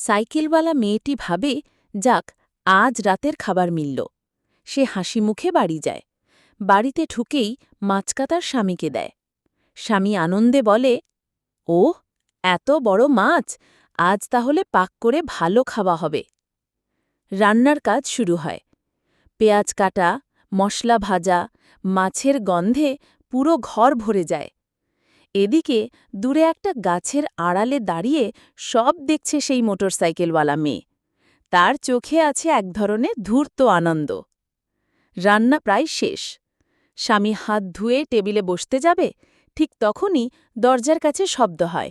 সাইকেলওয়ালা মেয়েটি ভাবে, যাক, আজ রাতের খাবার মিলল। সে হাসি মুখে বাড়ি যায়। বাড়িতে ঢুকেই মাছকা তার স্বামীকে দেয়। স্বামী আনন্দে বলে, ওহ, এত বড় মাছ! আজ তাহলে পাক করে ভালো খাওয়া হবে। রান্নার কাজ শুরু হয়। পেঁয়াজ কাটা, মশলা ভাজা, মাছের গন্ধে পুরো ঘর ভরে যায়। এদিকে দূরে একটা গাছের আড়ালে দাঁড়িয়ে সব দেখছে সেই মোটরসাইকেলওয়ালা মেয়ে। তার চোখে আছে এক ধরনের ধূর্ত আনন্দ। রান্না প্রায় শেষ। স্বামী হাত ধুয়ে টেবিলে বসতে যাবে, ঠিক তখনই দরজার কাছে শব্দ হয়।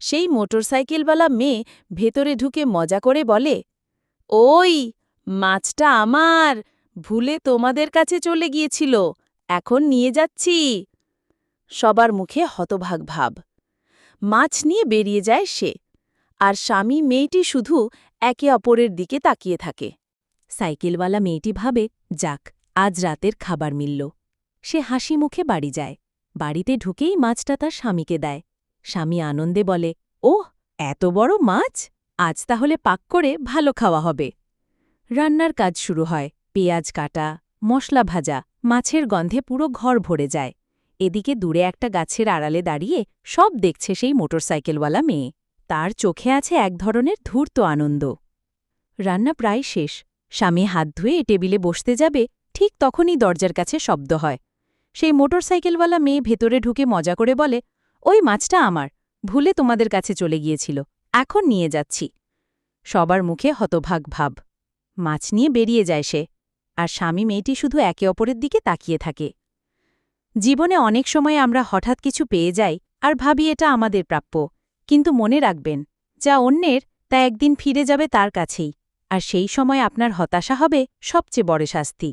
সেই মোটরসাইকেলওয়ালা মেয়ে ভেতরে ঢুকে মজা করে বলে, ওই, মাছটা আমার, ভুলে তোমাদের কাছে চলে গিয়েছিল, এখন নিয়ে যাচ্ছি। সবার মুখে হতভাগ ভাব। মাছ নিয়ে বেরিয়ে যায় সে, আর স্বামী মেয়েটি শুধু একে অপরের দিকে তাকিয়ে থাকে। সাইকেলওয়ালা মেয়েটি ভাবে, যাক, আজ রাতের খাবার মিলল। সে হাসি মুখে বাড়ি যায়। বাড়িতে ঢুকেই মাছটা তার স্বামীকে দেয়। স্বামী আনন্দে বলে, ওহ, এত বড় মাছ! আজ তাহলে পাক করে ভালো খাওয়া হবে। রান্নার কাজ শুরু হয়। পেঁয়াজ কাটা, মশলা ভাজা, মাছের গন্ধে পুরো ঘর ভরে যায়। এদিকে দূরে একটা গাছের আড়ালে দাঁড়িয়ে সব দেখছে সেই মোটরসাইকেলওয়ালা মেয়ে। তার চোখে আছে এক ধরনের ধূর্ত আনন্দ। রান্না প্রায় শেষ। স্বামী হাত ধুয়ে টেবিলে বসতে যাবে, ঠিক তখনই দরজার কাছে শব্দ হয়। সেই মোটরসাইকেলওয়ালা মেয়ে ভেতরে ঢুকে মজা করে বলে, ওই মাছটা আমার, ভুলে তোমাদের কাছে চলে গিয়েছিল, এখন নিয়ে যাচ্ছি। সবার মুখে হতভাগ ভাব। মাছ নিয়ে বেরিয়ে যায় সে, আর স্বামী মেয়েটি শুধু একে অপরের দিকে তাকিয়ে থাকে। জীবনে অনেক সময় আমরা হঠাৎ কিছু পেয়ে যাই আর ভাবি এটা আমাদের প্রাপ্য, কিন্তু মনে রাখবেন, যা অন্যের তা একদিন ফিরে যাবে তার কাছেই, আর সেই সময় আপনার হতাশা হবে সবচেয়ে বড় শাস্তি।